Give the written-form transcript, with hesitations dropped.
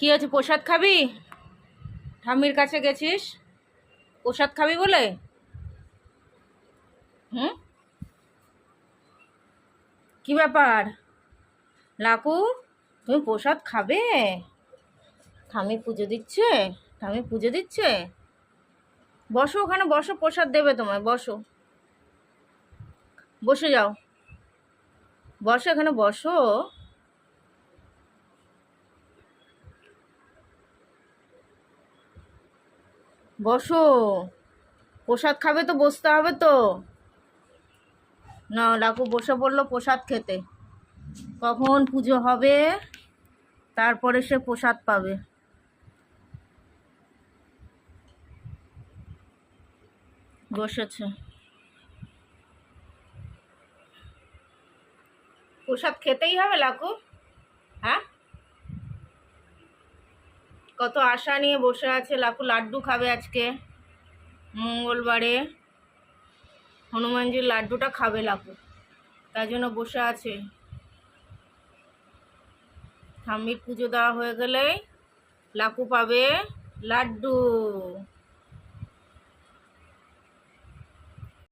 কি আছে, প্রসাদ খাবি? ঠাম্মির কাছে গেছিস প্রসাদ খাবি বলে? হুম, কি ব্যাপার লাকু, তুমি প্রসাদ খাবে? ঠাম্মি পুজো দিচ্ছে, ঠাম্মি পুজো দিচ্ছে। বসো, ওখানে বসো, প্রসাদ দেবে তোমায়, বসো, বসে যাও, বসো, এখানে বসো। বসো, প্রসাদ খাবে তো বসতে হবে তো। না, লাকু বসে পড়লো প্রসাদ খেতে। কখন পুজো হবে তারপরে সে প্রসাদ পাবে। বসেছে, প্রসাদ খেতেই হবে লাকু। হ্যাঁ, কত আশা নিয়ে বসে আছে লাকু, লাড্ডু খাবে আজকে মঙ্গলবারে। হনুমানজির লাড্ডুটা খাবে লাকু, তাই জন্য বসে আছে। ঠাম্মির পুজো দেওয়া হয়ে গেলেই লাকু পাবে লাড্ডু।